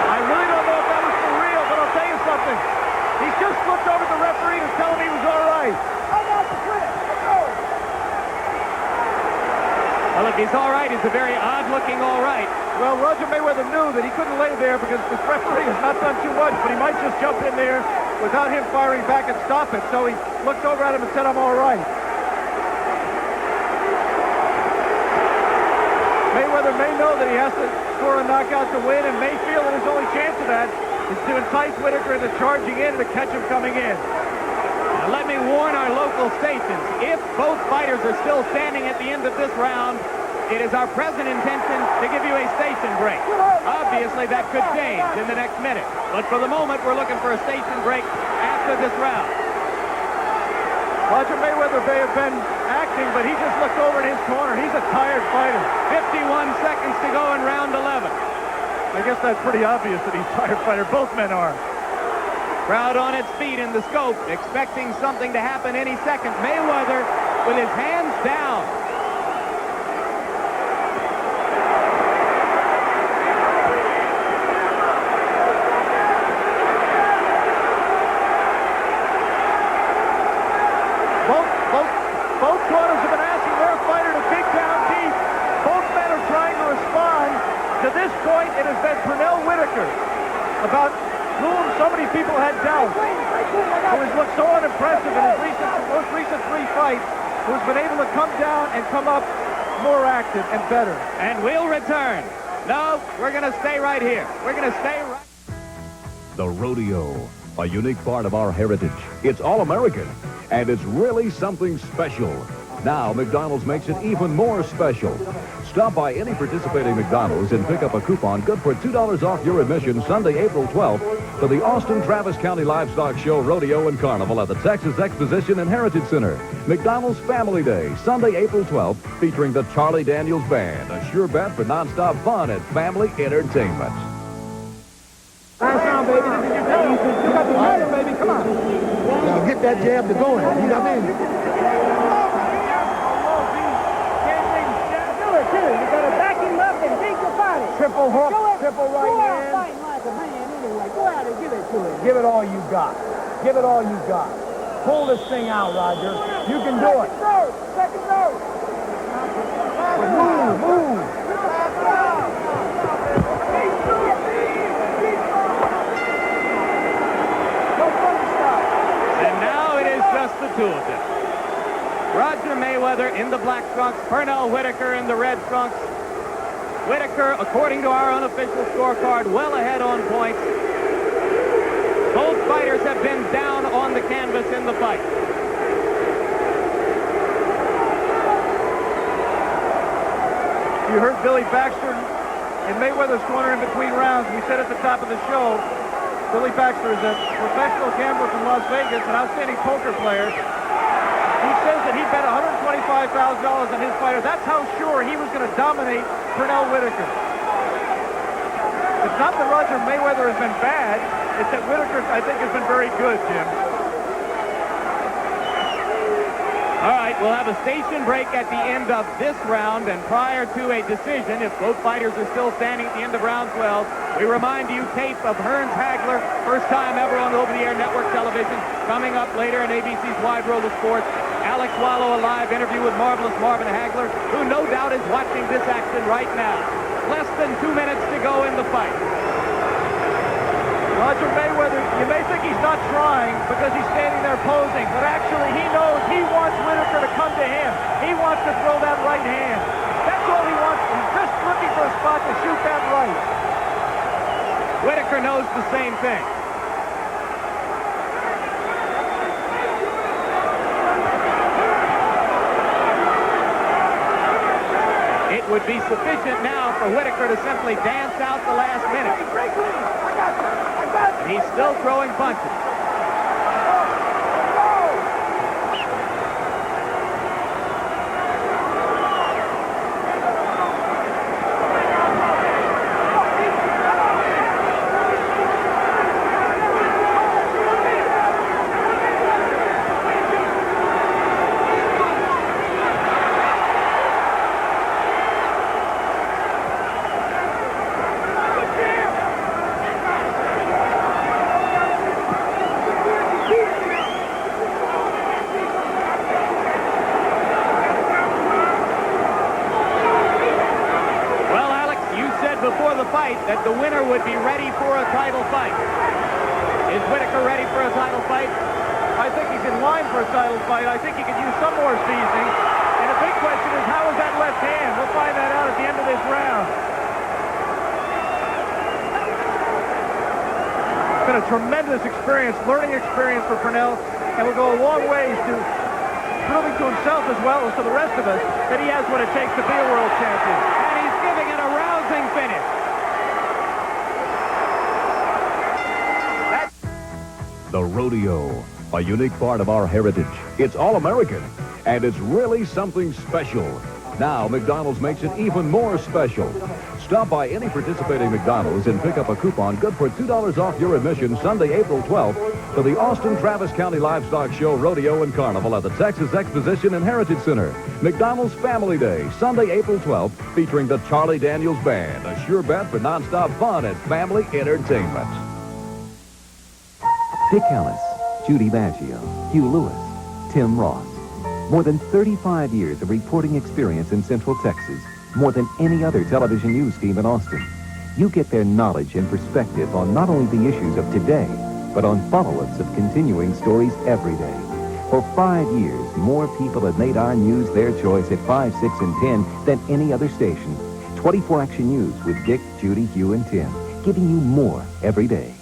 Speaker 1: I really don't know if that was for real, but I'll tell you something. He's just looked over at the referee to tell him he was all right.
Speaker 2: Well, if he's all right, it's a very odd-looking all right.
Speaker 1: Well, Roger Mayweather knew that he couldn't lay there because this referee has not done too much, but he might just jump in there without him firing back and stop it. So he looked over at him and said, I'm all right. Mayweather may know that he has to score a knockout to win and may feel that his only chance of that is to entice Whitaker into charging in and to catch him coming in.
Speaker 2: Now let me warn our local stations. If both fighters are still standing at the end of this round, it is our present intention to give you a station break. Obviously, that could change in the next minute. But for the moment, we're looking for a station break after this round.
Speaker 1: Roger Mayweather may have been acting, but he just looked over in his corner. He's a tired fighter.
Speaker 2: 51 seconds to go in round 11.
Speaker 1: I guess that's pretty obvious that he's a tired fighter. Both men are.
Speaker 2: Crowd on its feet in the scope, expecting something to happen any second. Mayweather with his hands down.
Speaker 1: Both corners have been asking their fighter to dig down deep. Both men are trying to respond. To this point, it has been Pernell Whitaker, about whom so many people had doubts, who has looked so unimpressive in his most recent 3 fights, who has been able to come down and come up more active and better.
Speaker 2: And we'll return. No, we're going to stay right here. We're going to stay right.
Speaker 5: The rodeo, a unique part of our heritage. It's all-American, and it's really something special. Now, McDonald's makes it even more special. Stop by any participating McDonald's and pick up a coupon good for $2 off your admission Sunday, April 12th to the Austin Travis County Livestock Show, Rodeo, and Carnival at the Texas Exposition and Heritage Center. McDonald's Family Day, Sunday, April 12th, featuring the Charlie Daniels Band. A sure bet for nonstop fun and family entertainment.
Speaker 12: Nice sound, baby. This is your day. You got the title, baby. Come on. Now get that jab to going. You know what I mean?
Speaker 7: You gotta back him up and dig your body.
Speaker 12: Triple hook, triple right
Speaker 7: hand. Go out
Speaker 12: hand.
Speaker 7: fighting like a man anyway. Go out and give it to him.
Speaker 12: Give it all you got. Give it all you got. Pull this thing out, Roger. You can do it.
Speaker 7: Second throw.
Speaker 12: Move.
Speaker 2: And now it is just the two of them. Roger Mayweather in the black trunks, Pernell Whitaker in the red trunks. Whitaker, according to our unofficial scorecard, well ahead on points. Both fighters have been down on the canvas in the fight.
Speaker 1: You heard Billy Baxter in Mayweather's corner in between rounds. We said at the top of the show, Billy Baxter is a professional gambler from Las Vegas, an outstanding poker player. He says that he bet $125,000 on his fighter. That's how sure he was going to dominate Pernell Whitaker. It's not that Roger Mayweather has been bad. It's that Whitaker, I think, has been very good, Jim.
Speaker 2: All right, we'll have a station break at the end of this round, and prior to a decision, if both fighters are still standing at the end of round 12, we remind you tape of Hearns Hagler, first time ever on over-the-air network television, coming up later in ABC's Wide World of Sports. Alex Wallow, a live interview with Marvelous Marvin Hagler, who no doubt is watching this action right now. Less than 2 minutes to go in the fight.
Speaker 1: Roger Mayweather, you may think he's not trying because he's standing there posing, but actually he knows he wants Whitaker to come to him. He wants to throw that right hand. That's all he wants. He's just looking for a spot to shoot that right.
Speaker 2: Whitaker knows the same thing. It would be sufficient now for Whitaker to simply dance out the last minute. He's still throwing punches. That the winner would be ready for a title fight. Is Whitaker ready for a title fight?
Speaker 1: I think he's in line for a title fight. I think he could use some more seasoning. And the big question is, how is that left hand? We'll find that out at the end of this round. been a tremendous experience, learning experience for Pernell, and will go a long ways to proving to himself as well as to the rest of us that he has what it takes to be a world champion.
Speaker 2: And he's giving it a rousing finish.
Speaker 5: The rodeo, a unique part of our heritage. It's all-American, and it's really something special. Now, McDonald's makes it even more special. Stop by any participating McDonald's and pick up a coupon good for $2 off your admission Sunday, April 12th to the Austin-Travis County Livestock Show, Rodeo, and Carnival at the Texas Exposition and Heritage Center. McDonald's Family Day, Sunday, April 12th, featuring the Charlie Daniels Band, a sure bet for nonstop fun and family entertainment.
Speaker 21: Dick Ellis, Judy Baggio, Hugh Lewis, Tim Ross. More than 35 years of reporting experience in Central Texas, more than any other television news team in Austin. You get their knowledge and perspective on not only the issues of today, but on follow-ups of continuing stories every day. For 5 years, more people have made our news their choice at 5, 6, and 10 than any other station. 24 Action News with Dick, Judy, Hugh, and Tim, giving you more every day.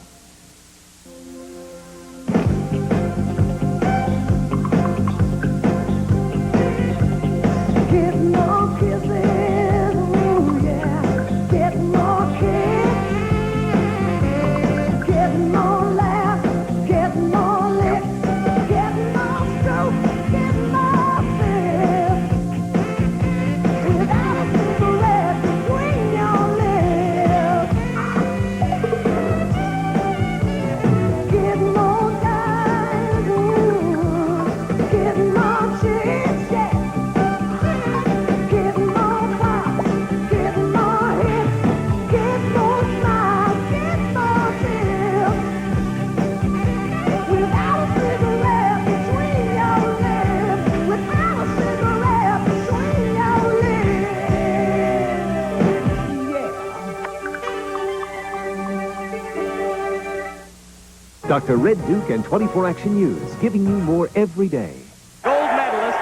Speaker 21: Dr. Red Duke and 24 Action News, giving you more every day.
Speaker 2: Gold medalist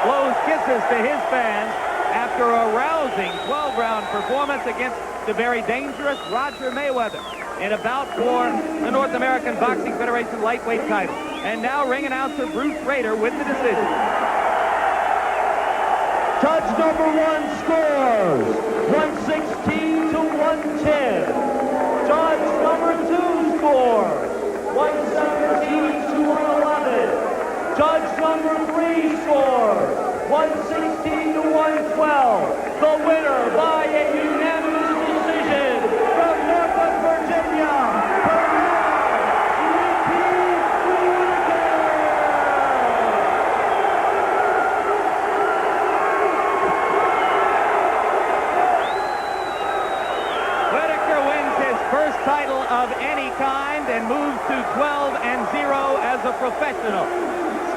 Speaker 2: blows kisses to his fans after a rousing 12-round performance against the very dangerous Roger Mayweather in a bout for the North American Boxing Federation lightweight title. And now ring announcer Bruce Rader with the decision.
Speaker 12: Judge number 1 scores 116 to 110. Judge number 2 scores 117 to 111. Judge number 3 scores 116 to 112. The winner by a unanimous decision from Norfolk, Virginia, Pernell
Speaker 2: Whitaker wins his first title of any kind and moves to 12-0 as a professional,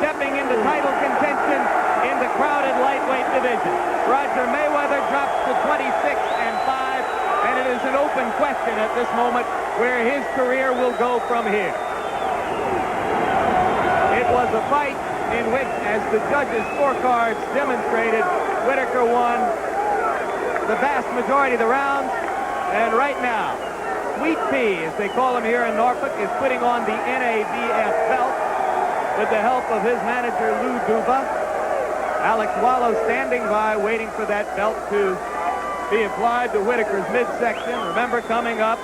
Speaker 2: stepping into title contention in the crowded lightweight division. Roger Mayweather drops to 26-5, and it is an open question at this moment where his career will go from here. It was a fight in which, as the judges' scorecards demonstrated, Whitaker won the vast majority of the rounds, and right now, Sweet Pea, as they call him here in Norfolk, is putting on the NABF belt with the help of his manager, Lou Duba. Alex Wallow standing by, waiting for that belt to be applied to Whitaker's midsection. Remember, coming up,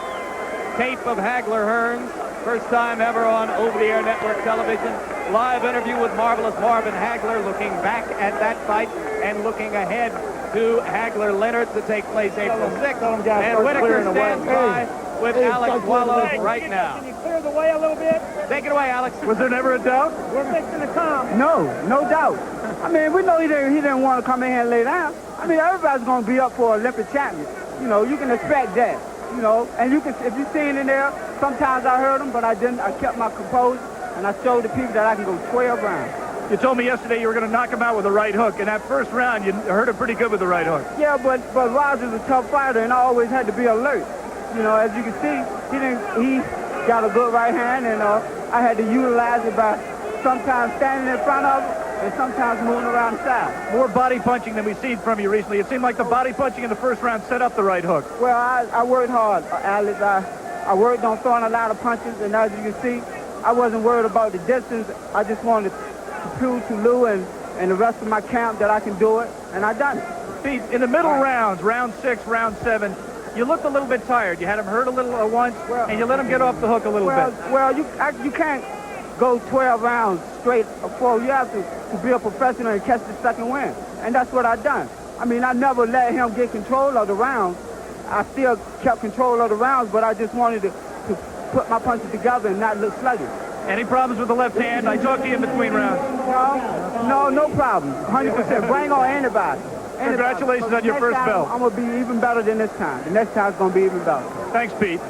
Speaker 2: tape of Hagler Hearns, first time ever on over-the-air network television. Live interview with Marvelous Marvin Hagler, looking back at that fight and looking ahead to Hagler-Leonard to take place April 6th. And Whitaker stands by with Alex Wallow right now.
Speaker 12: Can you clear the way a little bit?
Speaker 2: Take it away, Alex.
Speaker 1: Was there never a doubt?
Speaker 12: We're fixing to come.
Speaker 17: No doubt. I mean, we know he didn't want to come in here and lay down. I mean, everybody's going to be up for Olympic champion. You know, you can expect that. You know, and you can, if you seen in there, sometimes I heard him, but I didn't. I kept my composure, and I showed the people that I can go 12 rounds.
Speaker 1: You told me yesterday you were going to knock him out with a right hook. In that first round, you hurt him pretty good with the right hook.
Speaker 17: Yeah, but Roger's a tough fighter, and I always had to be alert. You know, as you can see, he got a good right hand, and I had to utilize it by sometimes standing in front of him and sometimes moving around the side.
Speaker 1: More body punching than we've seen from you recently. It seemed like the body punching in the first round set up the right hook.
Speaker 17: Well, I worked hard, Alex. I worked on throwing a lot of punches, and as you can see, I wasn't worried about the distance. I just wanted to prove to Lou and the rest of my camp that I can do it, and I done it.
Speaker 1: Pete, in the middle rounds, round 6, round 7, you looked a little bit tired. You had him hurt a little once, and you let him get off the hook a little bit.
Speaker 17: Well, you can't go 12 rounds straight before. You have to be a professional and catch the second win, and that's what I done. I mean, I never let him get control of the rounds. I still kept control of the rounds, but I just wanted to put my punches together and not look sluggish.
Speaker 1: Any problems with the left hand? I talked to you in between rounds.
Speaker 17: No problem. 100%. Bring on anybody.
Speaker 1: Congratulations on your first belt.
Speaker 17: I'm going to be even better than this time. The next time's going to be even better.
Speaker 1: Thanks, Pete.